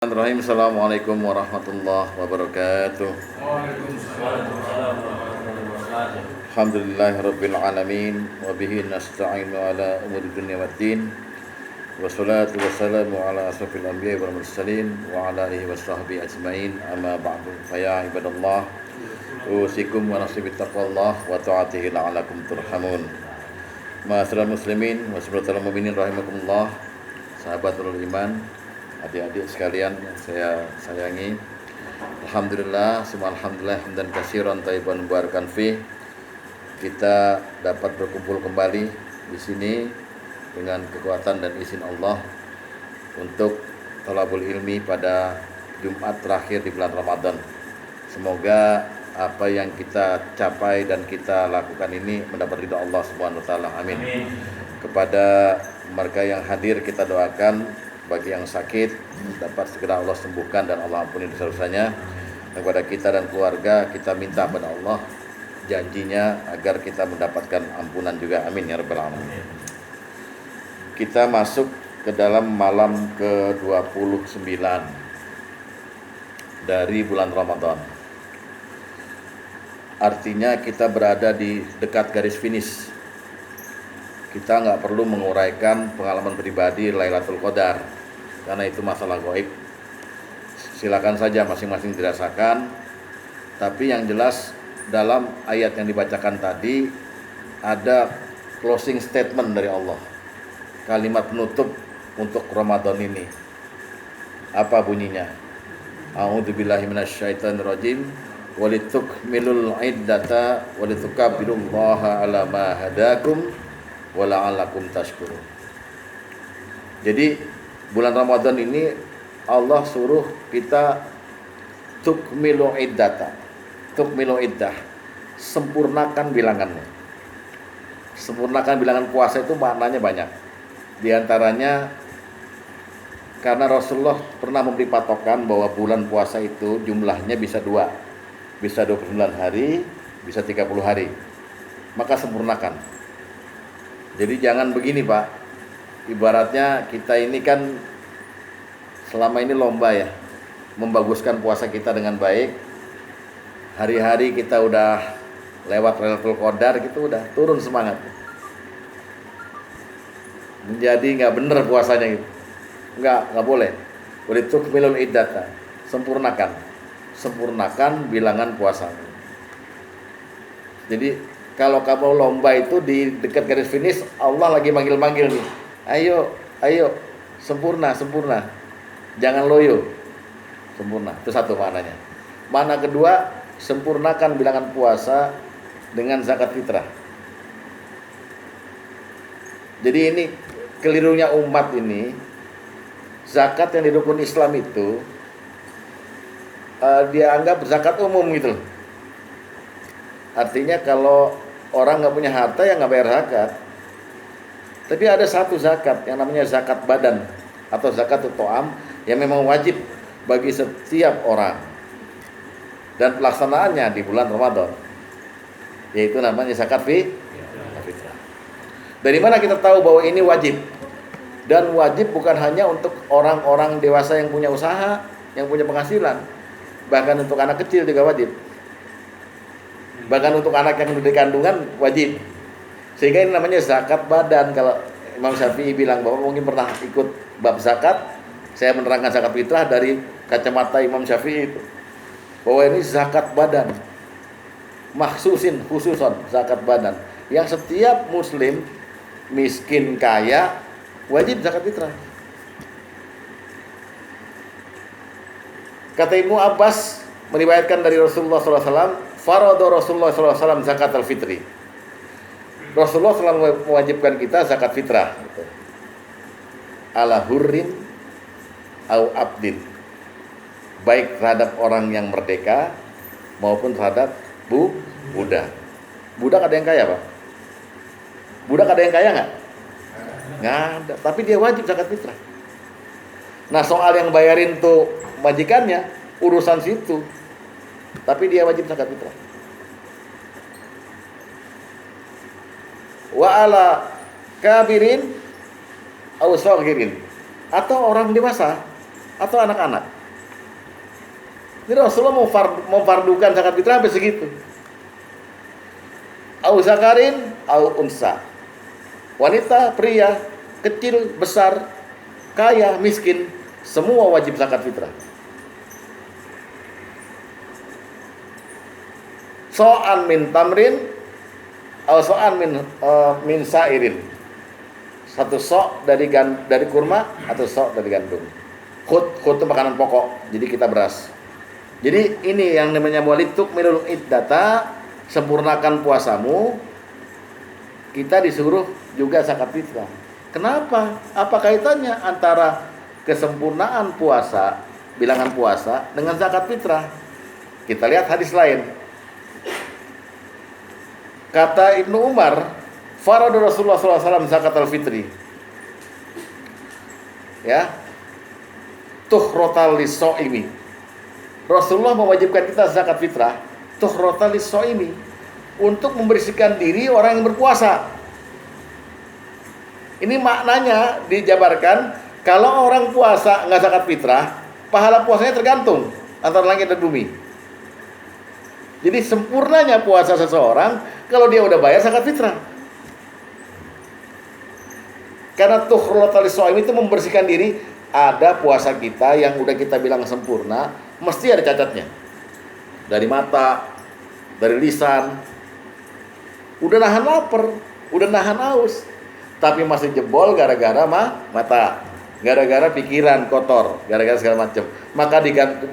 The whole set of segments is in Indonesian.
Bismillahirrahmanirrahim. Assalamualaikum warahmatullahi wabarakatuh. Alhamdulillahirabbil alamin wa bihi nasta'inu ala umuri dunya waddin. Wassalatu wassalamu ala asrofil anbiya'i wal mursalin wa ala alihi washabbihi ajmain. Amma ba'du. Fa ya ibadallah, usikum wa nafsi bittaqwallah wa ta'atihi la'alakum turhamun. Ma'asyiral muslimin wa sahabatul mukminin rahimakumullah. Sahabatul iman, adik-adik sekalian yang saya sayangi, alhamdulillah, semua alhamdulillah dan katsiran thayyiban mubarakan fi, kita dapat berkumpul kembali di sini dengan kekuatan dan izin Allah untuk thalabul ilmi pada Jumat terakhir di bulan Ramadan. Semoga apa yang kita capai dan kita lakukan ini mendapat ridha Allah Subhanahu wa taala. Amin. Kepada mereka yang hadir kita doakan, bagi yang sakit dapat segera Allah sembuhkan dan Allah ampuni dosa-dosanya. Dan kepada kita dan keluarga kita minta pada Allah janjinya agar kita mendapatkan ampunan juga. Amin ya rabbal alamin. Kita masuk ke dalam malam ke-29 dari bulan Ramadan. Artinya kita berada di dekat garis finish. Kita nggak perlu menguraikan pengalaman pribadi Lailatul Qadar, karena itu masalah gaib. Silakan saja masing-masing dirasakan. Tapi yang jelas dalam ayat yang dibacakan tadi ada closing statement dari Allah, kalimat penutup untuk Ramadan ini. Apa bunyinya? A'udzubillahi minasyaitonirrajim. Walitukmilul iddata walitukabbirullaha ala ma hadakum wa la'allakum tashkurun. Jadi bulan Ramadan ini Allah suruh kita tukmilu iddata, tukmilu iddah, sempurnakan bilangannya. Sempurnakan bilangan puasa itu maknanya banyak. Di antaranya karena Rasulullah pernah memberi patokan bahwa bulan puasa itu jumlahnya bisa 2, bisa 29 hari, bisa 30 hari. Maka sempurnakan. Jadi jangan begini Pak, ibaratnya kita ini kan selama ini lomba ya, membaguskan puasa kita dengan baik. Hari-hari kita udah lewat Lailatul Qadar gitu, udah turun semangat, menjadi nggak bener puasanya gitu. Nggak boleh. Walitukmilul iddata, sempurnakan bilangan puasa. Jadi kalau kamu lomba itu di dekat garis finish, Allah lagi manggil-manggil nih. Ayo, sempurna. Jangan loyo. Sempurna. Itu satu maknanya. Makna kedua, sempurnakan bilangan puasa dengan zakat fitrah. Jadi ini kelirunya umat ini, zakat yang di rukun Islam itu dia anggap zakat umum gitu loh. Artinya kalau orang nggak punya harta ya nggak bayar zakat. Tapi ada satu zakat yang namanya zakat badan atau zakat to'am yang memang wajib bagi setiap orang, dan pelaksanaannya di bulan Ramadan, yaitu namanya zakat fitrah. Dari mana kita tahu bahwa ini wajib? Dan wajib bukan hanya untuk orang-orang dewasa yang punya usaha, yang punya penghasilan, bahkan untuk anak kecil juga wajib. Bahkan untuk anak yang di kandungan wajib. Sehingga ini namanya zakat badan. Kalau Imam Syafi'i bilang, bahwa mungkin pernah ikut bab zakat, saya menerangkan zakat fitrah dari kacamata Imam Syafi'i itu, bahwa ini zakat badan, khususon zakat badan, yang setiap muslim, miskin kaya, wajib zakat fitrah. Kata Ibnu Abbas meriwayatkan dari Rasulullah SAW, farada Rasulullah SAW zakat al-fitri. Rasulullah selalu mewajibkan kita zakat fitrah ala hurrin au abdin, baik terhadap orang yang merdeka maupun terhadap budak. Budak ada yang kaya Pak? Budak ada yang kaya nggak? Nggak ada, tapi dia wajib zakat fitrah. Nah soal yang bayarin tuh majikannya, urusan situ, tapi dia wajib zakat fitrah. Wa ala kabirin aw saghirin, atau orang dewasa atau anak-anak. Jadi Rasulullah memfardukan zakat fitrah sampai segitu. Au zakarin, au unsa. Wanita, pria, kecil, besar, kaya, miskin, semua wajib zakat fitrah. So'an min tamrin, au so'an min sa'irin. Satu sok dari kurma atau sok dari gandum. Khut itu makanan pokok, jadi kita beras. Jadi ini yang namanya walituk milul iddata, sempurnakan puasamu. Kita disuruh juga zakat fitrah. Kenapa? Apa kaitannya antara kesempurnaan puasa, bilangan puasa dengan zakat fitrah? Kita lihat hadis lain. Kata Ibnu Umar, farada Rasulullah SAW zakat al-fitri. Ya. Tuhrotal lis-shaimi. Rasulullah mewajibkan kita zakat fitrah, tuhrotal lis-shaimi, untuk membersihkan diri orang yang berpuasa. Ini maknanya dijabarkan, kalau orang puasa nggak zakat fitrah, pahala puasanya tergantung antara langit dan bumi. Jadi sempurnanya puasa seseorang kalau dia udah bayar zakat fitrah. Karena tuhrotal lis-shaimi itu membersihkan diri. Ada puasa kita yang udah kita bilang sempurna, mesti ada cacatnya. Dari mata, dari lisan. Udah nahan lapar, udah nahan haus, tapi masih jebol gara-gara mata, gara-gara pikiran kotor, gara-gara segala macam. Maka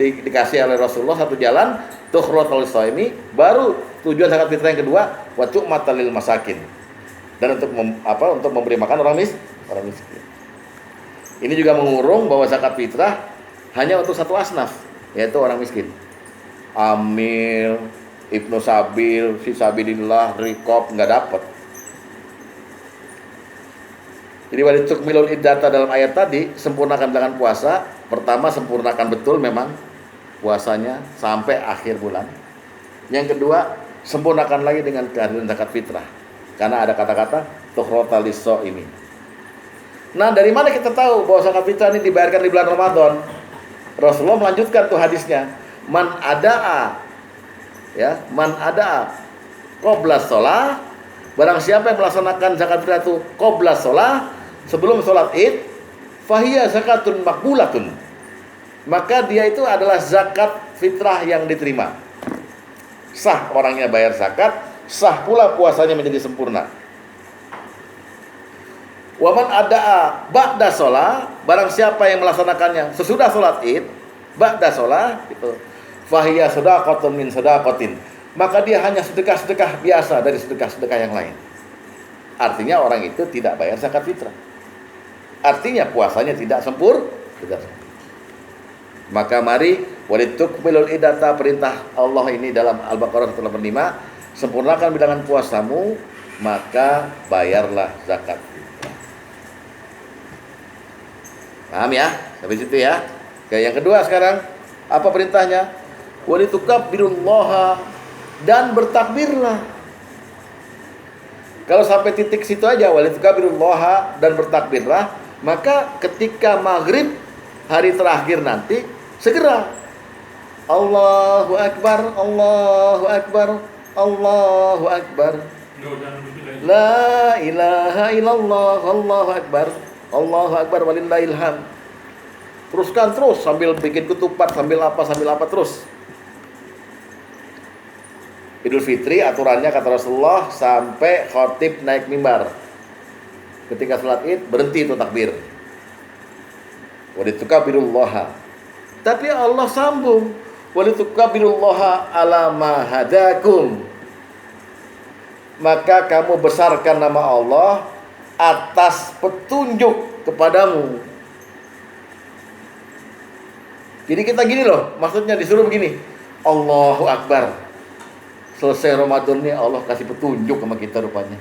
dikasih oleh Rasulullah satu jalan, tuhrotal lis-shaimi, baru tujuan zakat fitrah yang kedua, wa tu'matal lil masakin. Dan untuk memberi makan orang miskin. Ini juga mengurung bahwa zakat fitrah hanya untuk satu asnaf, yaitu orang miskin. Amil, ibnu sabil, fisabilillah, rikob, nggak dapat. Jadi walituk milul iddata dalam ayat tadi, sempurnakan dengan puasa. Pertama, sempurnakan betul memang puasanya sampai akhir bulan. Yang kedua, sempurnakan lagi dengan kehadiran zakat fitrah. Karena ada kata-kata tuhrotal lis-shaimi. Nah, dari mana kita tahu bahwa zakat fitrah ini dibayarkan di bulan Ramadan? Rasulullah melanjutkan tuh hadisnya. Man ada'a qabla shalah, barang siapa yang melaksanakan zakat fitrah itu qabla shalah, sebelum sholat Id, fahiya zakatun maqbulatun. Maka dia itu adalah zakat fitrah yang diterima. Sah orangnya bayar zakat, sah pula puasanya menjadi sempurna. Waman ada'a ba'da sholah, barang siapa yang melaksanakannya sesudah sholat Id, ba'da sholah, gitu, fahiya shadaqatun min shadaqatin, maka dia hanya sedekah-sedekah biasa dari sedekah-sedekah yang lain. Artinya orang itu tidak bayar zakat fitrah. Artinya puasanya tidak sempurna. Maka mari walitukmilul iddata, perintah Allah ini dalam Al-Baqarah 185, sempurnakan bilangan puasamu, maka bayarlah zakat. Paham ya? Sampai situ ya. Oke, yang kedua sekarang, apa perintahnya? Walitukabbirullaha, dan bertakbirlah. Kalau sampai titik situ aja, walitukabbirullaha dan bertakbirlah, maka ketika maghrib hari terakhir nanti, segera Allahu Akbar, Allahu Akbar, Allahu Akbar, La ilaha illallah, Allahu Akbar, Allahu Akbar walillahil hamd. Teruskan terus sambil bikin ketupat, sambil apa terus. Idul Fitri aturannya kata Rasulullah sampai khotib naik mimbar. Ketika sholat Id berhenti itu takbir. Walitukabbirullaha. Tapi Allah sambung, walitukabbirullaha ala ma hadakum. Maka kamu besarkan nama Allah atas petunjuk kepadamu. Jadi kita gini loh, maksudnya disuruh begini, Allahu Akbar. Selesai Ramadan ini Allah kasih petunjuk sama kita rupanya.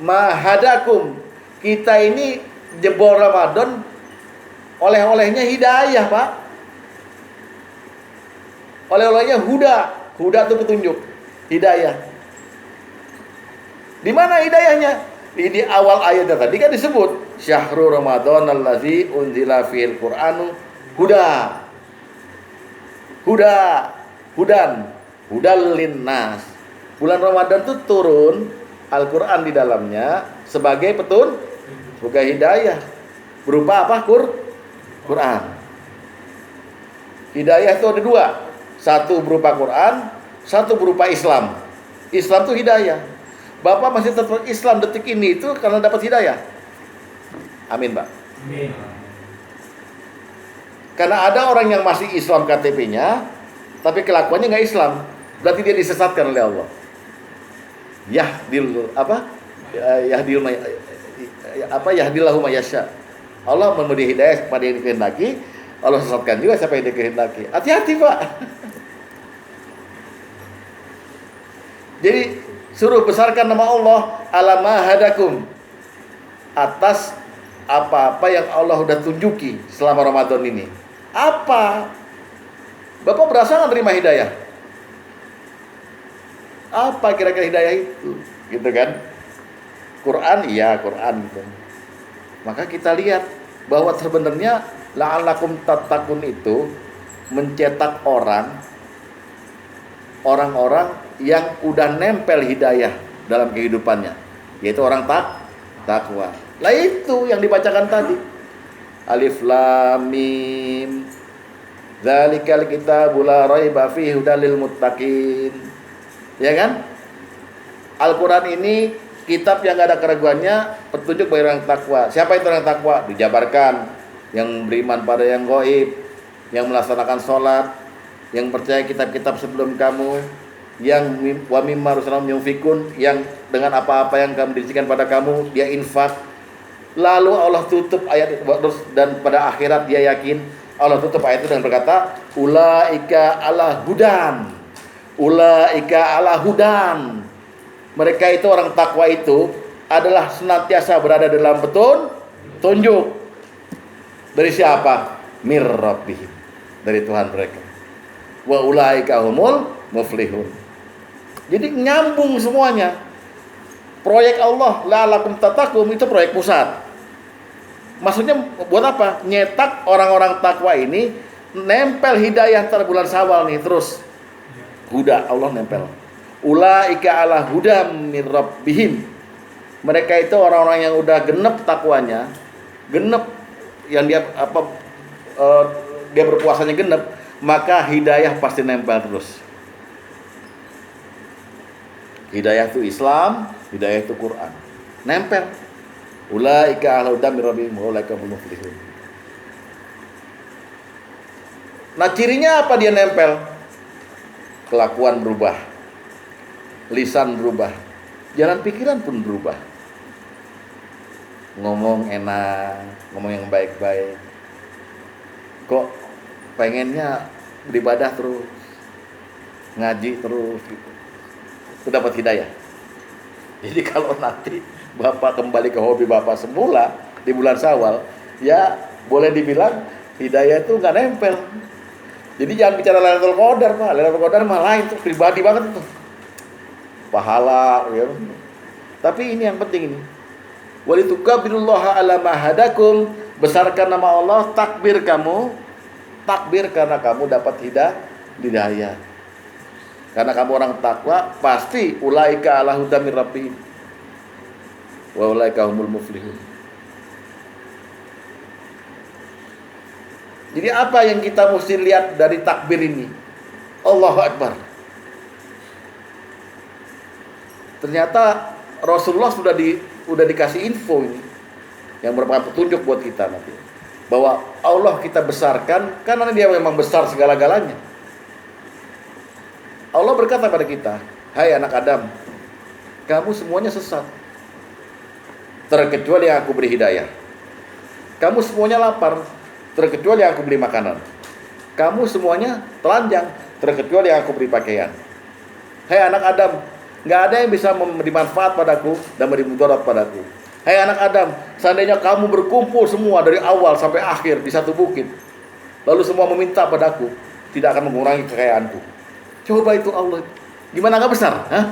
Mahadakum, kita ini jebol Ramadan, oleh-olehnya hidayah, Pak. Oleh-olehnya huda itu petunjuk, hidayah. Di mana hidayahnya? Di awal ayatnya tadi kan disebut Syahrul Ramadan allazi unzila fihil Qur'anu huda. Hudan linnas. Bulan Ramadan itu turun Al-Qur'an di dalamnya sebagai sebagai hidayah. Berupa apa? Quran. Hidayah itu ada dua. Satu berupa Quran, satu berupa Islam. Islam itu hidayah. Bapak masih tetap Islam detik ini itu karena dapat hidayah. Amin, Pak. Amin. Karena ada orang yang masih Islam KTP-nya, tapi kelakuannya nggak Islam, berarti dia disesatkan oleh Allah. Yahdillahu may yasha. Allah memberi hidayah kepada yang dikehendaki, Allah sesatkan juga siapa yang dikehendaki. Hati-hati, Pak. Jadi suruh besarkan nama Allah alama hadakum, atas apa-apa yang Allah udah tunjuki selama Ramadan ini. Apa? Bapak berasa nggak terima hidayah? Apa kira-kira hidayah itu? Gitu kan? Quran, iya Quran gitu. Maka kita lihat bahwa sebenarnya la'allakum tattaqun itu mencetak orang-orang yang udah nempel hidayah dalam kehidupannya, yaitu orang takwa. Lah itu yang dibacakan tadi. Alif Lam Mim. Dzalikal kitabul la raiba fihi hudal lil muttaqin. Ya kan? Al-Qur'an ini kitab yang gak ada keraguannya, petunjuk bagi orang takwa. Siapa itu orang takwa? Dijabarkan yang beriman pada yang gaib, yang melaksanakan sholat, yang percaya kitab-kitab sebelum kamu, yang wa mimma rusulahum yunfikun, yang dengan apa-apa yang kami berikan pada kamu dia infak. Lalu Allah tutup ayat itu, dan pada akhirat dia yakin. Allah tutup ayat itu dengan berkata, ulaika ala hudan. Ulaika ala hudan. Mereka itu orang takwa itu adalah senantiasa berada dalam petunjuk. Dari siapa? Mir rabbihim. Dari Tuhan mereka. Wa ulaika humul muflihun. Jadi nyambung semuanya. Proyek Allah la'allakum tattaqun itu proyek pusat. Maksudnya buat apa? Nyetak orang-orang takwa ini nempel hidayah tar bulan Syawal nih terus. Huda Allah nempel. Ulaika ala hudam min rabbihim. Mereka itu orang-orang yang udah genep takwanya, genep yang dia dia berpuasanya genep, maka hidayah pasti nempel terus. Hidayah itu Islam, hidayah itu Quran. Nempel. Ulaika ala hudam min rabbihim wa ulaika humul muflihun. Nah, cirinya apa dia nempel? Kelakuan berubah. Lisan berubah. Jalan pikiran pun berubah. Ngomong enak, ngomong yang baik-baik. Kok pengennya beribadah terus, ngaji terus gitu. Itu dapat hidayah. Jadi kalau nanti Bapak kembali ke hobi Bapak semula di bulan Syawal, ya boleh dibilang hidayah itu nggak nempel. Jadi jangan bicara Lailatul Qadar, Pak. Lailatul Qadar mah lain tuh, pribadi banget tuh. Pahala, ya. Tapi ini yang penting ini. Walitukabirullaha ala ma hadakum, besarkan nama Allah, takbir kamu. Takbir karena kamu dapat hidayah. Karena kamu orang takwa, pasti ulaika ala hudam min rabbihim wa ulaika humul muflihun. Jadi apa yang kita mesti lihat dari takbir ini? Allahu Akbar. Ternyata Rasulullah sudah dikasih info ini yang merupakan petunjuk buat kita nanti, bahwa Allah kita besarkan karena dia memang besar segala-galanya. Allah berkata pada kita, hai anak Adam, kamu semuanya sesat, terkecuali yang aku beri hidayah. Kamu semuanya lapar, terkecuali yang aku beri makanan. Kamu semuanya telanjang, terkecuali yang aku beri pakaian. Hai anak Adam, nggak ada yang bisa memberi manfaat padaku dan memberi mudarat padaku. Hai anak Adam, seandainya kamu berkumpul semua dari awal sampai akhir di satu bukit, lalu semua meminta padaku, tidak akan mengurangi kekayaanku. Coba itu Allah, gimana nggak besar? Hah?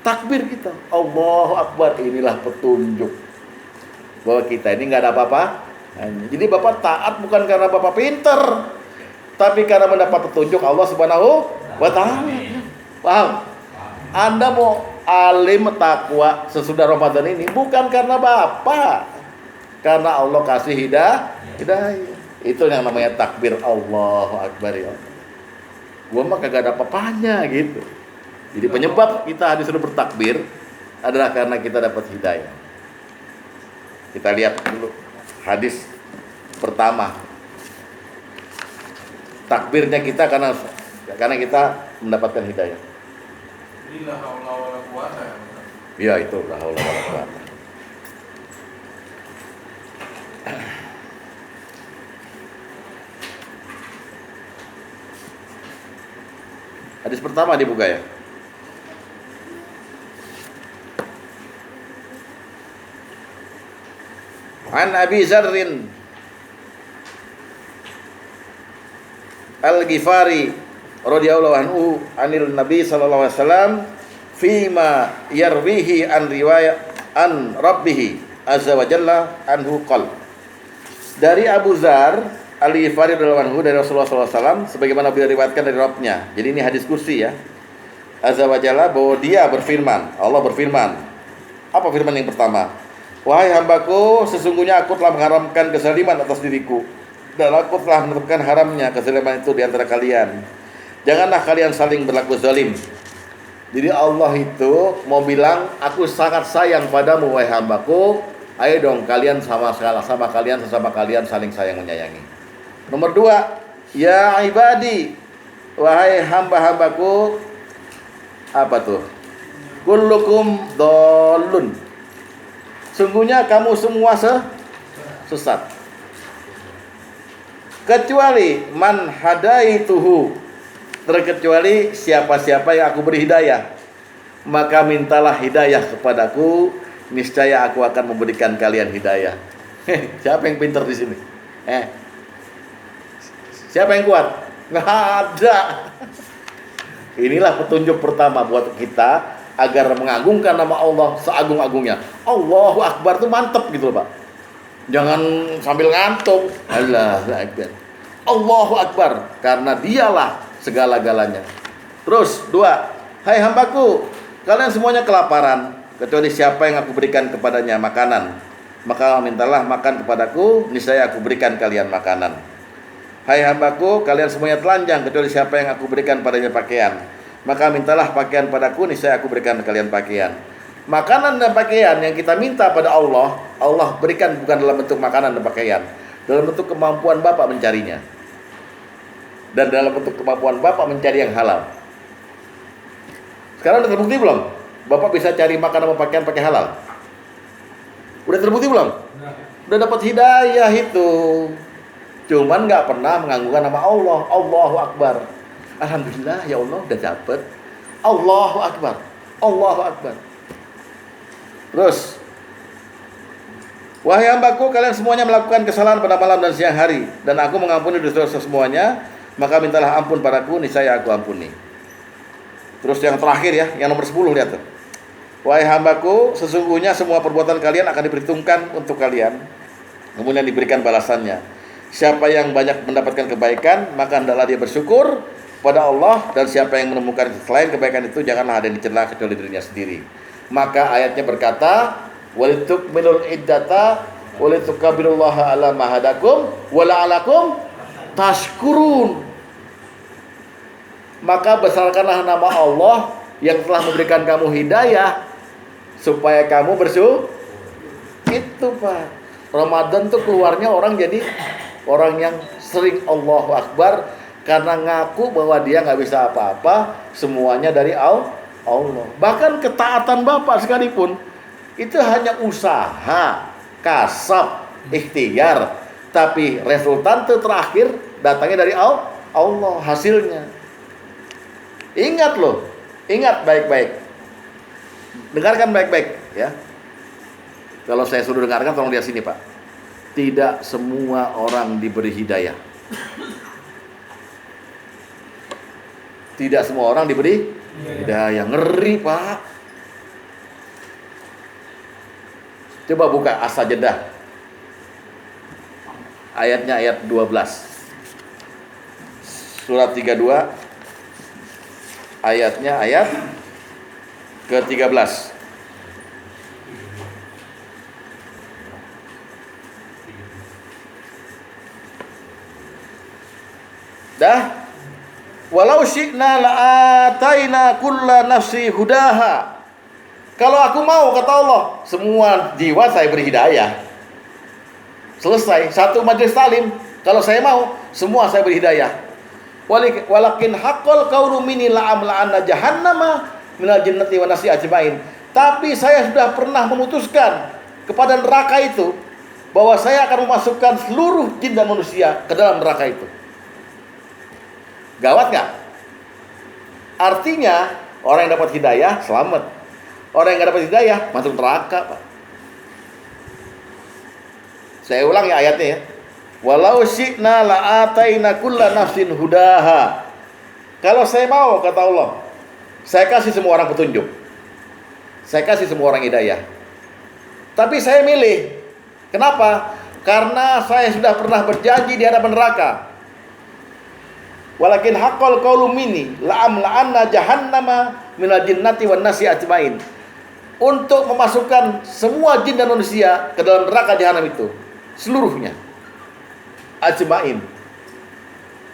Takbir kita, Allahu Akbar, inilah petunjuk. bahwa kita ini nggak ada apa-apa. Jadi Bapak taat bukan karena Bapak pinter, tapi karena mendapat petunjuk Allah Subhanahu wa Ta'ala. Paham? Anda mau alim takwa sesudah Ramadan ini bukan karena Bapak, karena Allah kasih hidayah. Itu yang namanya takbir Allahu Akbar ya. Gua mah kagak ada apa-apanya gitu. Jadi penyebab kita disuruh bertakbir adalah karena kita dapat hidayah. Kita lihat dulu hadis pertama. Takbirnya kita karena kita mendapatkan hidayah. Inilah haula wala quwata. Ya itu la haula wala quwata. Hadis pertama dibuka ya. An Abi Zarrin Al-Ghifari radhiyallahu anhu anil Nabi sallallahu alaihi wasallam fima yarwihi an riwayat an rabbih azza wa jalla anhu qol. Dari Abu Zar Al-Ghifari radhiyallahu anhu dari Rasulullah sallallahu alaihi wasallam sebagaimana beliau riwayatkan dari Rabbnya. Jadi ini hadis kursi ya. Azza wa jalla bahwa dia berfirman, Allah berfirman. Apa firman yang pertama? Wahai hambaku, sesungguhnya aku telah mengharamkan kezaliman atas diriku, dan aku telah menetapkan haramnya kezaliman itu di antara kalian. Janganlah kalian saling berlaku zalim. Jadi Allah itu mau bilang, aku sangat sayang padamu wahai hambaku. Ayo dong kalian sesama kalian saling sayang menyayangi. Nomor 2, ya ibadi, wahai hamba-hambaku, apa tuh? Kullukum dhalun. Sungguhnya kamu semua sesat. Kecuali man hadaituhu, terkecuali siapa-siapa yang aku beri hidayah, maka mintalah hidayah kepadaku, niscaya aku akan memberikan kalian hidayah. Siapa yang pintar di sini? Siapa yang kuat? Nggak ada. Inilah petunjuk pertama buat kita agar mengagungkan nama Allah seagung-agungnya. Allahu Akbar itu mantep gitu loh Pak. Jangan sambil ngantuk. Allahu Akbar. Allahu Akbar, karena dialah segala-galanya. Terus 2, hai hambaku, kalian semuanya kelaparan, kecuali siapa yang aku berikan kepadanya makanan, maka mintalah makan kepadaku, niscaya aku berikan kalian makanan. Hai hambaku, kalian semuanya telanjang, kecuali siapa yang aku berikan padanya pakaian, maka mintalah pakaian padaku, niscaya aku berikan kalian pakaian. Makanan dan pakaian yang kita minta pada Allah, Allah berikan bukan dalam bentuk makanan dan pakaian, dalam bentuk kemampuan Bapak mencarinya, dan dalam bentuk kemampuan Bapak mencari yang halal. Sekarang udah terbukti belum? Bapak bisa cari makanan dan pakaian pakai halal? Udah terbukti belum? Udah dapat hidayah itu. Cuman nggak pernah menganggungkan nama Allah. Allahu Akbar. Alhamdulillah ya Allah udah dapat. Allahu Akbar. Allahu Akbar. Terus, wahai hambaku, kalian semuanya melakukan kesalahan pada malam dan siang hari, dan aku mengampuni dosa-dosa semuanya, maka mintalah ampun padaku, niscaya aku ampuni. Terus yang terakhir ya, yang nomor 10 lihat tuh. Wahai hambaku, sesungguhnya semua perbuatan kalian akan diperhitungkan untuk kalian, kemudian diberikan balasannya. Siapa yang banyak mendapatkan kebaikan, maka hendaklah dia bersyukur pada Allah, dan siapa yang menemukan selain kebaikan itu, janganlah ada yang dicela kecuali dirinya sendiri. Maka ayatnya berkata, walitukmilul iddata walitukabirullaha ala ma hadakum wala'alakum tashkurun. Maka besarkanlah nama Allah yang telah memberikan kamu hidayah supaya kamu bersyukur. Itu Pak, Ramadan tuh keluarnya orang jadi orang yang sering Allahu Akbar, karena ngaku bahwa dia nggak bisa apa-apa, semuanya dari Allah. Bahkan ketaatan Bapak sekalipun itu hanya usaha, kasab, ikhtiar, tapi resultan terakhir datangnya dari Allah hasilnya. Ingat loh, ingat baik-baik, dengarkan baik-baik ya. Kalau saya suruh dengarkan, tolong lihat sini Pak. Tidak semua orang diberi hidayah. Tidak semua orang diberi hidayah. Ngeri Pak. Coba buka As-Sajdah ayatnya ayat 12. Surat 32 ayatnya ayat ke-13. Dah, walau syi'na la'ataina kulla nafsi hudaha. Kalau aku mau, kata Allah, semua jiwa saya beri hidayah. Selesai, satu majelis talim. Kalau saya mau, semua saya beri hidayah. Walakin haqqal qawlu minni la'amla'anna jahannama minal jinnati wan nasi ajmain. Tapi saya sudah pernah memutuskan kepada neraka itu bahwa saya akan memasukkan seluruh jin dan manusia ke dalam neraka itu. Gawat nggak? Artinya orang yang dapat hidayah selamat. Orang yang nggak dapat hidayah masuk neraka, Pak. Saya ulang ya ayatnya ya. Walau syi'na la'ataina kulla nafsin hudaha. Kalau saya mau, kata Allah, saya kasih semua orang petunjuk. Saya kasih semua orang hidayah. Tapi saya milih. Kenapa? Karena saya sudah pernah berjanji di hadapan neraka. Walakin haqqal qawlu minni la'amla'anna jahannama minal jinnati wan nasi ajmain. Untuk memasukkan semua jin dan manusia ke dalam neraka jahanam itu, seluruhnya. Ajmain.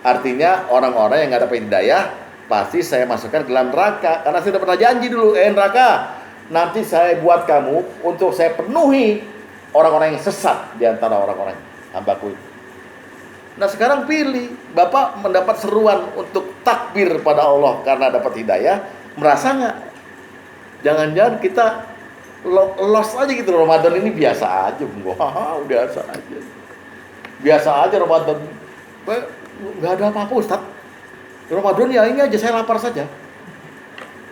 Artinya orang-orang yang enggak dapat hidayah pasti saya masukkan ke dalam neraka, karena saya sudah pernah janji dulu, neraka, nanti saya buat kamu untuk saya penuhi orang-orang yang sesat di antara orang-orang hambaku itu. Nah sekarang pilih, Bapak mendapat seruan untuk takbir pada Allah karena dapat hidayah, merasa nggak? Jangan-jangan kita lost aja gitu, Ramadan ini biasa aja, wah biasa aja. Biasa aja Ramadan, nggak ada apa-apa Ustaz. Ramadan ya ini aja, saya lapar saja.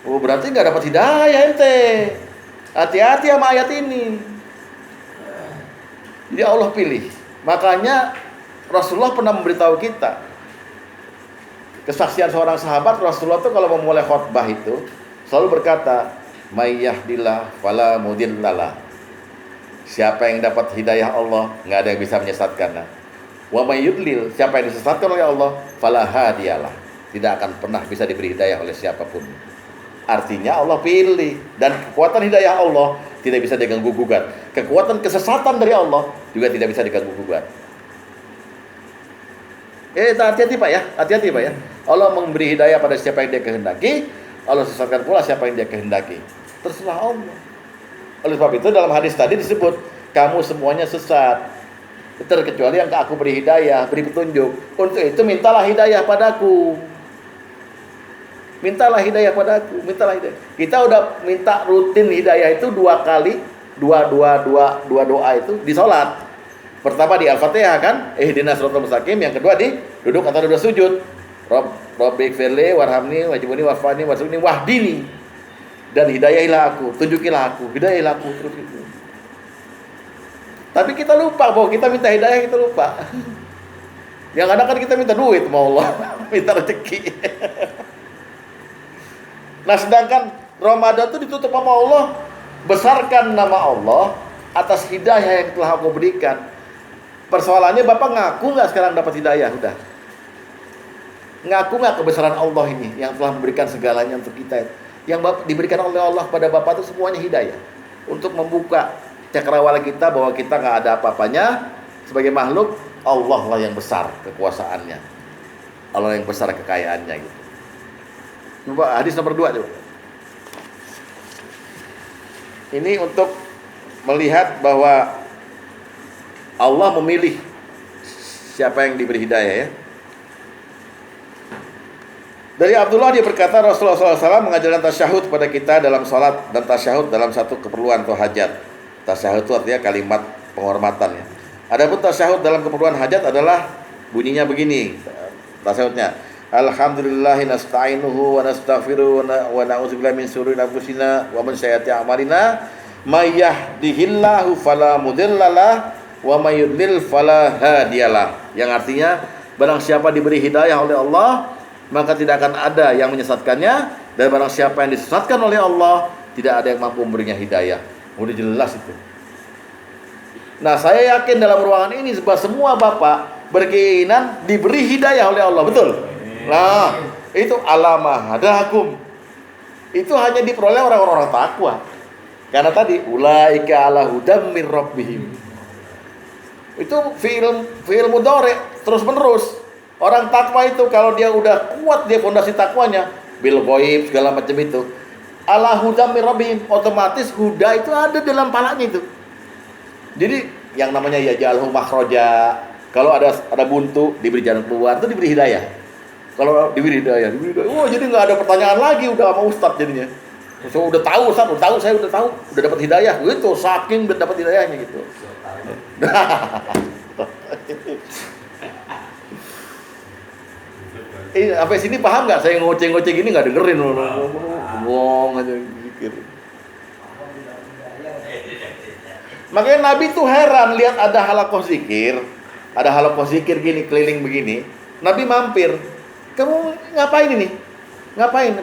Oh berarti nggak dapat hidayah ente. Hati-hati sama ayat ini. Jadi Allah pilih, makanya Rasulullah pernah memberitahu kita, kesaksian seorang sahabat, Rasulullah itu kalau memulai khutbah itu selalu berkata, may yahdillah fala mudhillalah. Siapa yang dapat hidayah Allah, nggak ada yang bisa menyesatkan. Wa may yudlil, siapa yang disesatkan oleh Allah, fala hadiyalah. Tidak akan pernah bisa diberi hidayah oleh siapapun. Artinya Allah pilih, dan kekuatan hidayah Allah tidak bisa diganggu gugat. Kekuatan kesesatan dari Allah juga tidak bisa diganggu gugat. Hati-hati Pak ya, hati-hati Pak ya. Allah memberi hidayah pada siapa yang Dia kehendaki, Allah sesatkan pula siapa yang Dia kehendaki. Terserah Allah. Oleh sebab itu dalam hadis tadi disebut, kamu semuanya sesat, terkecuali yang aku beri hidayah, beri petunjuk. Untuk itu mintalah hidayah padaku. Mintalah hidayah padaku, mintalah hidayah. Kita udah minta rutin hidayah itu 2 kali, dua doa itu di sholat. Pertama di Al-Fatihah kan, ihdinas siratal mustaqim. Yang kedua di duduk atau duduk sujud. Rabbighfirli warhamni wajibuni warfani warzuqni wahdini. Dan hidayahilah aku, tunjukilah aku, hidayahilah aku, terus itu. Tapi kita lupa bahwa kita minta hidayah, kita lupa. Yang ada kan kita minta duit sama Allah, minta rezeki. Nah sedangkan Ramadan itu ditutup sama Allah, besarkan nama Allah atas hidayah yang telah aku berikan. Persoalannya Bapak ngaku nggak sekarang dapat hidayah? Udah. Ngaku nggak kebesaran Allah ini yang telah memberikan segalanya untuk kita? Yang diberikan oleh Allah pada Bapak itu semuanya hidayah. Untuk membuka cakrawala kita bahwa kita nggak ada apa-apanya. Sebagai makhluk, Allah lah yang besar kekuasaannya. Allah yang besar kekayaannya gitu. Coba hadis nomor 2 coba. Ini untuk melihat bahwa Allah memilih siapa yang diberi hidayah ya. Dari Abdullah dia berkata, Rasulullah SAW mengajarkan tasyahud kepada kita dalam salat, dan tasyahud dalam satu keperluan atau hajat. Tasyahud itu artinya kalimat penghormatan ya. Adapun tasyahud dalam keperluan hajat adalah bunyinya begini. Tasyahudnya, alhamdulillahi nasta'inuhu wa nastaghfiruhu wa na'udzubillahi min syururi anfusina wa min sayyiati a'malina may yahdihillahu fala mudhillalah wa may yudlil fala hadiyalah. Yang artinya barang siapa diberi hidayah oleh Allah, maka tidak akan ada yang menyesatkannya, dan barang siapa yang disesatkan oleh Allah, tidak ada yang mampu memberinya hidayah. Udah jelas itu. Nah, saya yakin dalam ruangan ini semua bapak berkeinginan diberi hidayah oleh Allah, betul? Nah, itu alamah hadakum. Itu hanya diperoleh orang-orang takwa. Karena tadi ulaika ala hudam min rabbihim. Itu fi'il mudhari terus menerus. Orang takwa itu kalau dia udah kuat dia fondasi takwanya, bil ghaib segala macam itu. Ala hudam min rabbihim, otomatis huda itu ada dalam palanya itu. Jadi yang namanya ya jalhu makhraja, kalau ada buntu diberi jalan keluar, itu diberi hidayah. Kalau diberi hidayah, jadi nggak ada pertanyaan lagi udah sama ustadz jadinya. So, udah tahu ustadz, saya udah tahu, udah dapat hidayah, gitu, saking udah dapat hidayahnya gitu. Sampai sini paham nggak? Saya ngoceh-ngoceh gini nggak dengerin loh, ngomong aja pikir. Makanya Nabi tuh heran lihat ada halakoh zikir gini keliling begini. Nabi mampir, kamu ngapain ini? Ngapain?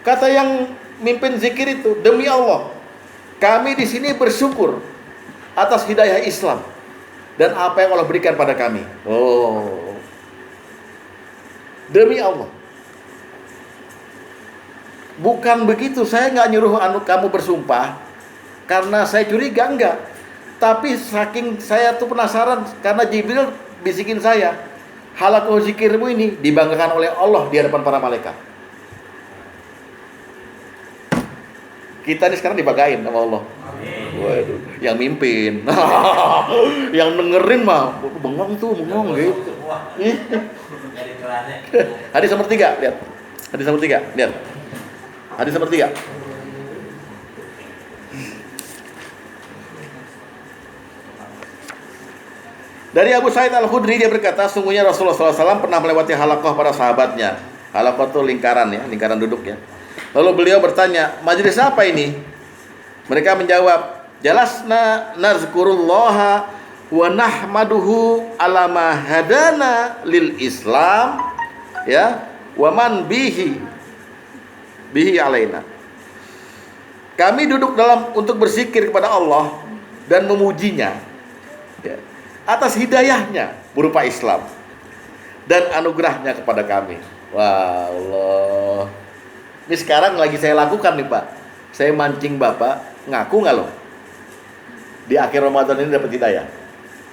Kata yang mimpin zikir itu, demi Allah, kami di sini bersyukur atas hidayah Islam dan apa yang Allah berikan pada kami. Oh, demi Allah. Bukan begitu, saya nggak nyuruh kamu bersumpah karena saya curiga, enggak. Tapi saking saya tuh penasaran karena Jibril bisikin saya, halakoh zikirmu ini dibanggakan oleh Allah di hadapan para malaikat. Kita ini sekarang dibanggain sama Allah. Waduh, yang mimpin, yang dengerin mah bengong gitu. Hadis nomor 3, lihat. Hadis nomor 3, lihat. Hadis nomor 3. Dari Abu Sa'id Al-Khudri dia berkata, sungguhnya Rasulullah SAW pernah melewati halakoh para sahabatnya. Halakoh itu lingkaran ya, lingkaran duduk ya. Lalu beliau bertanya, majelis apa ini? Mereka menjawab, jalasna nazkurullaha wa nahmaduhu ala ma hadana lil Islam ya wa man bihi alaina. Kami duduk untuk berzikir kepada Allah dan memujinya ya, atas hidayahnya berupa Islam dan anugerahnya kepada kami. Wah, Allah. Ini sekarang lagi saya lakukan nih Pak. Saya mancing Bapak, ngaku nggak loh? Di akhir Ramadan ini dapat hidayah.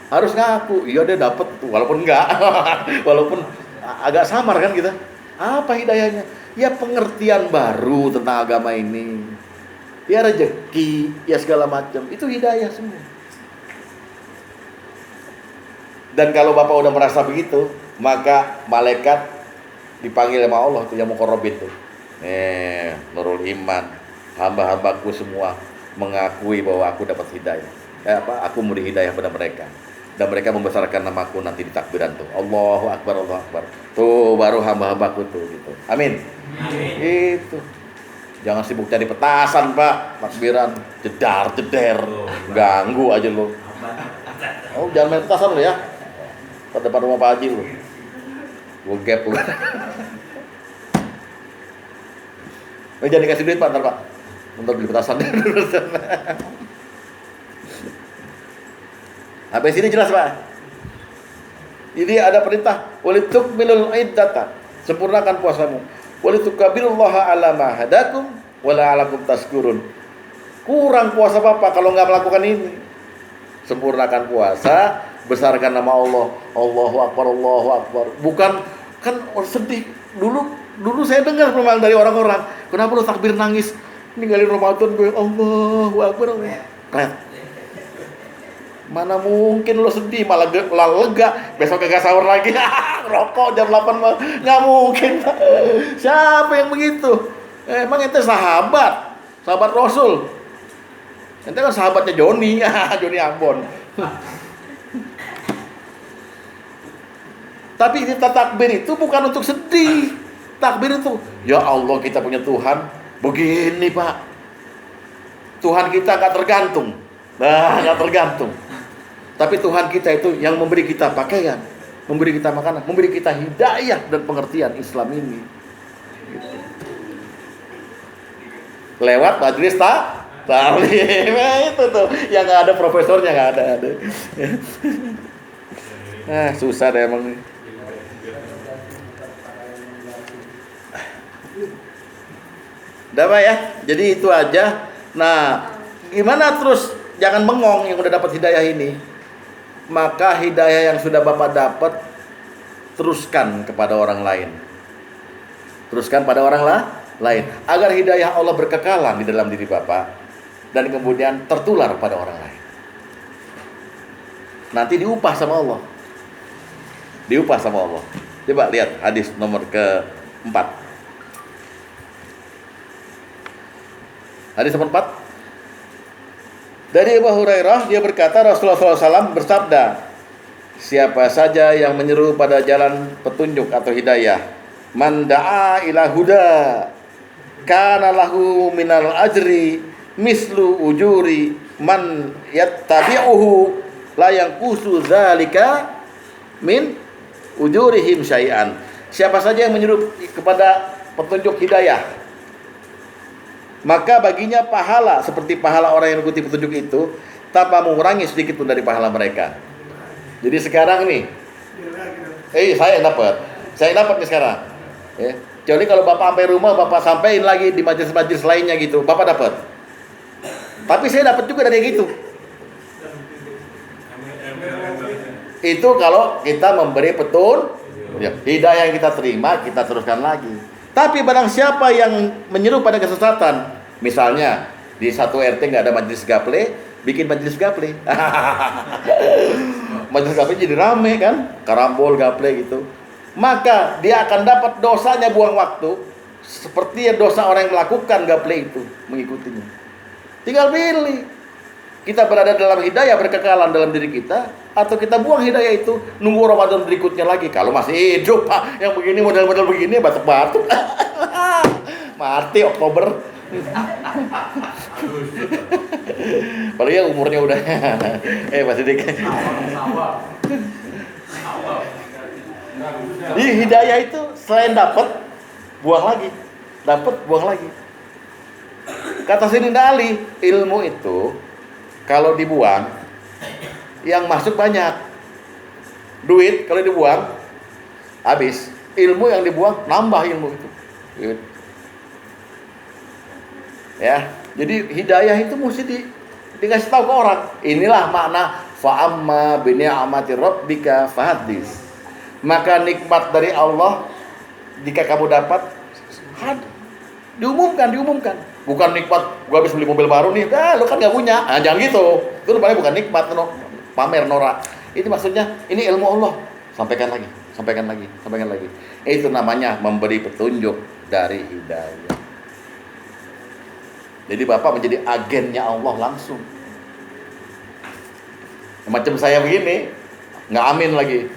Harus ngaku, iya dia dapat, walaupun enggak, walaupun agak samar kan kita. Apa hidayahnya? Ya pengertian baru tentang agama ini. Ya rezeki, ya segala macam. Itu hidayah semua. Dan kalau Bapak udah merasa begitu, maka malaikat dipanggil sama Allah tuh yang muqarrabin tuh. Nurul iman, hamba-hambaku semua mengakui bahwa aku dapat hidayah. Aku memberi hidayah pada mereka. Dan mereka membesarkan namaku nanti di takbiran tuh. Allahu Akbar, Allahu Akbar. Tuh baru hamba-hambaku tuh gitu. Amin. Itu. Jangan sibuk cari petasan, Pak. Takbiran jedar-jeder. Ganggu aja lo. Oh, jangan main petasan lo ya. Pada depan rumah Pak Haji lo. Gue gap lo. Jangan dikasih duit Pak, ntar Pak. Untuk beli petasan. Sampai sini jelas Pak. Jadi ada perintah walitukmilul iddata, sempurnakan puasamu. Walitukabirullaha ala ma hadakum wala alakum taskurun. Kurang puasa Bapak kalau nggak melakukan ini. Sempurnakan puasa, besarkan nama Allah. Allahu Akbar, Allahu Akbar. Bukan kan sedih. Dulu saya dengar memang dari orang-orang, kenapa lu takbir nangis? Ninggalin Ramadan gue Allahu Akbar. Mana mungkin lo sedih malah lega, besok kagak sahur lagi, rokok jam 8 mah nggak mungkin. Siapa yang begitu? Emang ente sahabat Rasul? Ente kan sahabatnya Joni, Joni Ambon. Tapi kita takbir itu bukan untuk sedih. Takbir itu, ya Allah kita punya Tuhan begini Pak. Tuhan kita nggak tergantung, nggak tergantung. Tapi Tuhan kita itu yang memberi kita pakaian, memberi kita makanan, memberi kita hidayah dan pengertian Islam ini. Gitu. Lewat majelis Salim. Itu tuh yang nggak ada profesornya, nggak ada. Susah deh emang nih. Udah Pak ya, jadi itu aja. Nah, gimana terus? Jangan bengong yang udah dapat hidayah ini. Maka hidayah yang sudah Bapak dapat, teruskan kepada orang lain. Teruskan pada orang lain. Agar hidayah Allah berkekalan di dalam diri Bapak. Dan kemudian tertular pada orang lain. Nanti diupah sama Allah. Diupah sama Allah. Coba lihat hadis nomor keempat. Hadis nomor 4. Dari Abu Hurairah, dia berkata Rasulullah SAW bersabda, siapa saja yang menyeru pada jalan petunjuk atau hidayah, man da'a ila huda, kana lahu minal ajri mislu ujuri man yattabi'uhu la yanqusu dzalika min ujurihim syai'an. Siapa saja yang menyeru kepada petunjuk hidayah, maka baginya pahala seperti pahala orang yang mengikuti petunjuk itu, tanpa mengurangi sedikit pun dari pahala mereka. Jadi sekarang nih, saya dapat nih sekarang. Ya. Jadi kalau Bapak sampai rumah, Bapak sampaikan lagi di majelis-majelis lainnya gitu, Bapak dapat. Tapi saya dapat juga dari gitu. Itu kalau kita memberi ya, hidayah yang kita terima, kita teruskan lagi. Tapi barang siapa yang menyeru pada kesesatan, misalnya di satu RT nggak ada majelis gaple, bikin majelis gaple. Majelis gaple jadi rame kan, karambol gaple gitu. Maka dia akan dapat dosanya buang waktu, seperti dosa orang yang melakukan gaple itu, mengikutinya. Tinggal pilih. Kita berada dalam hidayah berkekalan dalam diri kita, atau kita buang hidayah itu, nunggu Ramadan berikutnya lagi. Kalau masih hidup, Pak, yang begini model-model begini batuk-batuk. Mati Oktober. Padahal umurnya udah masih dikit. Hidayah itu selain dapat, buang lagi. Dapat, buang lagi. Kata Sayyidina Ali, ilmu itu kalau dibuang, yang masuk banyak. Duit kalau dibuang, habis. Ilmu yang dibuang, nambah ilmu itu. Ya, jadi hidayah itu mesti dikasih tahu ke orang. Inilah makna fa'amma bi ni'mati rabbika fahaddits. Maka nikmat dari Allah jika kamu dapat, diumumkan. Bukan nikmat, gua habis beli mobil baru nih, lu kan gak punya. Jangan gitu. Itu namanya bukan nikmat, pamer norak. Itu maksudnya, ini ilmu Allah. Sampaikan lagi. Itu namanya memberi petunjuk dari hidayah. Jadi Bapak menjadi agennya Allah langsung. Macam saya begini, nggak amin lagi.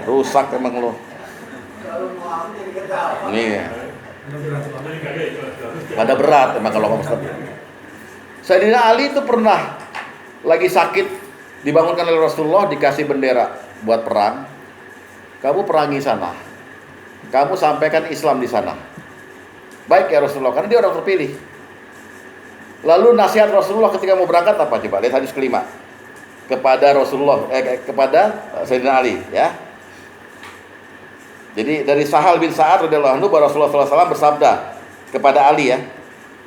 Rusak emang lo. Nih. Pada berat emang kalau ngomong seperti itu. Sayyidina Ali itu pernah lagi sakit, dibangunkan oleh Rasulullah, dikasih bendera buat perang. Kamu perangi sana. Kamu sampaikan Islam di sana. Baik ya Rasulullah, karena dia orang terpilih. Lalu nasihat Rasulullah ketika mau berangkat apa coba? Lihat hadis kelima. Kepada Rasulullah, kepada Sayyidina Ali, ya. Jadi dari Sahal bin Sa'ad radhiyallahu anhu, Rasulullah SAW bersabda kepada Ali, ya,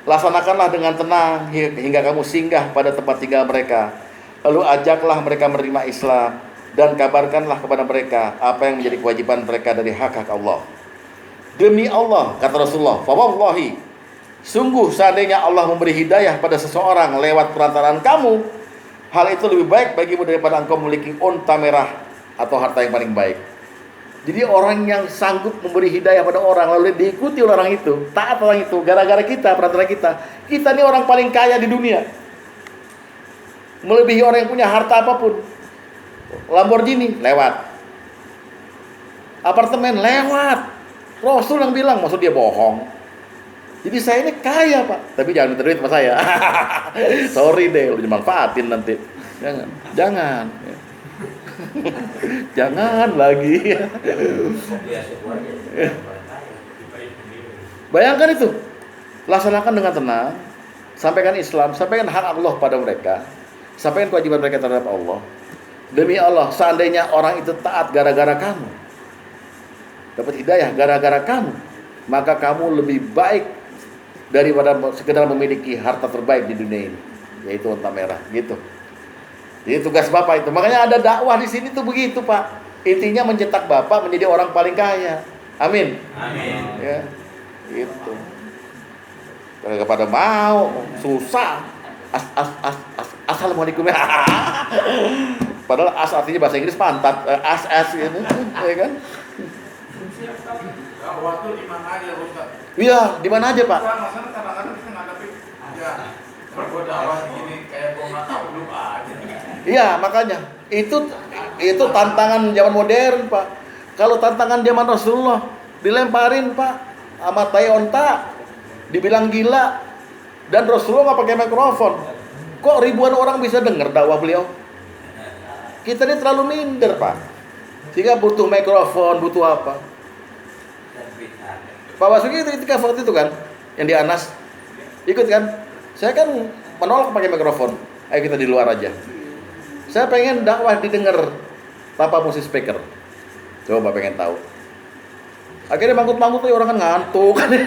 laksanakanlah dengan tenang hingga kamu singgah pada tempat tinggal mereka. Lalu ajaklah mereka menerima Islam dan kabarkanlah kepada mereka apa yang menjadi kewajiban mereka dari hak-hak Allah. Demi Allah, kata Rasulullah, fawallahi, sungguh seandainya Allah memberi hidayah pada seseorang lewat perantaraan kamu, hal itu lebih baik bagimu daripada engkau memiliki unta merah atau harta yang paling baik. Jadi orang yang sanggup memberi hidayah pada orang lalu diikuti oleh orang itu, taat orang itu, gara-gara kita, perantara kita ini orang paling kaya di dunia, melebihi orang yang punya harta apapun. Lamborghini lewat, apartemen lewat. Rasul yang bilang, maksud dia bohong. Jadi saya ini kaya Pak, tapi jangan minta duit sama saya. Sorry deh, lu dimanfaatin nanti. Jangan. Jangan lagi. Bayangkan itu. Laksanakan dengan tenang, sampaikan Islam, sampaikan hak Allah pada mereka, sampaikan kewajiban mereka terhadap Allah. Demi Allah, seandainya orang itu taat gara-gara kamu, dapat hidayah gara-gara kamu, maka kamu lebih baik daripada sekedar memiliki harta terbaik di dunia ini, yaitu unta merah, gitu. Jadi tugas Bapak itu. Makanya ada dakwah di sini tuh begitu, Pak. Intinya mencetak Bapak menjadi orang paling kaya. Amin. Amin. Ya, gitu. Kalau pada mau susah. Assalamualaikum ya. Padahal artinya bahasa Inggris pantat, gitu, ya kan? Dakwah tuh di mana aja Ustaz? Iya, di mana aja, Pak? Kan masalah kadang-kadang kita ngadepin ya berbuat dakwah gini kayak gua nggak tahu dulu aja. Iya, makanya itu tantangan zaman modern, Pak. Kalau tantangan zaman Rasulullah dilemparin, Pak, sama tai onta, dibilang gila, dan Rasulullah nggak pakai mikrofon. Kok ribuan orang bisa dengar dakwah beliau? Kita ini terlalu minder, Pak. Sehingga butuh mikrofon, butuh apa? Pak Basuki itu ketika waktu itu kan, yang di Anas, ikut kan? Saya kan menolak pakai mikrofon. Ayo kita di luar aja. Saya pengen dakwah didengar tanpa musik speaker. Coba pengen tahu. Akhirnya mangkut-mangkut tuh orang kan ngantuk. Jadi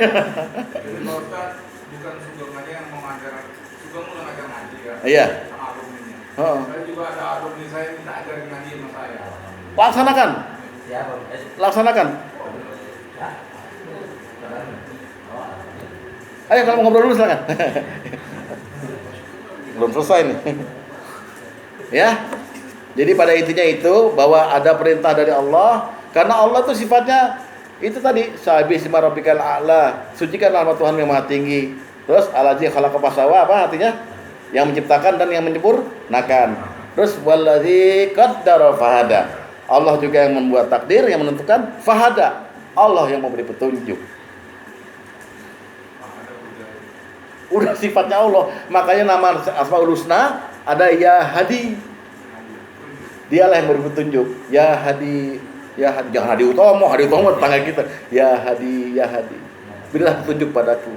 Pak Ustaz bukan Sugeng aja yang mau ngajar, Sugeng udah ngajar ngaji ya. Iya. Sama alumninya. Heeh. Saya juga ada alumni saya minta ajarin ngaji sama saya. Laksanakan. Siapa? Laksanakan. Ayo kalau mau ngobrol dulu silakan. Belum selesai nih. Ya. Jadi pada intinya itu bahwa ada perintah dari Allah, karena Allah tuh sifatnya itu tadi, sabi sima rabbikal a'la, sucikanlah nama Tuhan yang Maha Tinggi. Terus alazi khalaqa fasawa, apa artinya? Yang menciptakan dan yang menyempurnakan. Terus wallazi qaddara fahada. Allah juga yang membuat takdir, yang menentukan, fahada. Allah yang memberi petunjuk. Udah sifatnya Allah. Makanya nama Asmaul Husna ada Ya Hadi. Dialah yang memberi petunjuk. Ya Hadi, ya Hadi. Jangan Hadi Utomo tetangga kita. Ya Hadi, ya Hadi. Berilah petunjuk padaku.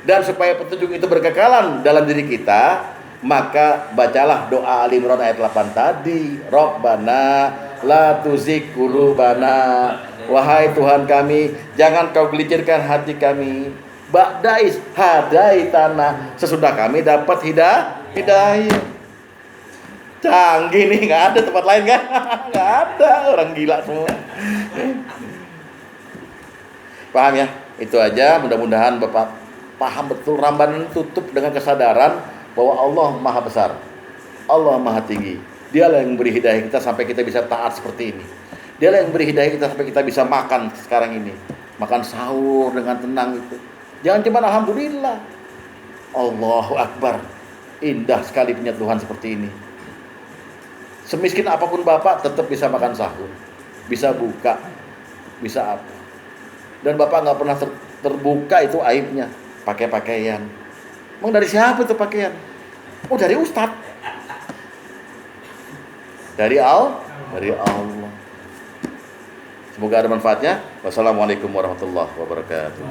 Dan supaya petunjuk itu berkekalan dalam diri kita, maka bacalah doa Ali Imran ayat 8 tadi. Rabbana la tuzigh qulubana. Wahai Tuhan kami, jangan kau gelincirkan hati kami. Ba'dais hadaitana, sesudah kami dapat hidayah. Canggih nih, nggak ada tempat lain kan? Nggak ada, orang gila semua. Paham ya? Itu aja, mudah-mudahan Bapak paham betul. Rambanan tutup dengan kesadaran bahwa Allah Maha Besar, Allah Maha Tinggi. Dialah yang beri hidayah kita sampai kita bisa taat seperti ini. Dialah yang beri hidayah kita sampai kita bisa makan sekarang ini. Makan sahur dengan tenang itu. Jangan cuma alhamdulillah. Allahu Akbar. Indah sekali punya Tuhan seperti ini. Semiskin apapun Bapak tetap bisa makan sahur. Bisa buka. Bisa apa. Dan Bapak nggak pernah terbuka itu aibnya. Pakai pakaian. Emang dari siapa itu pakaian? Oh, dari Ustadz. Dari Allah. Semoga ada manfaatnya. Wassalamualaikum warahmatullahi wabarakatuh.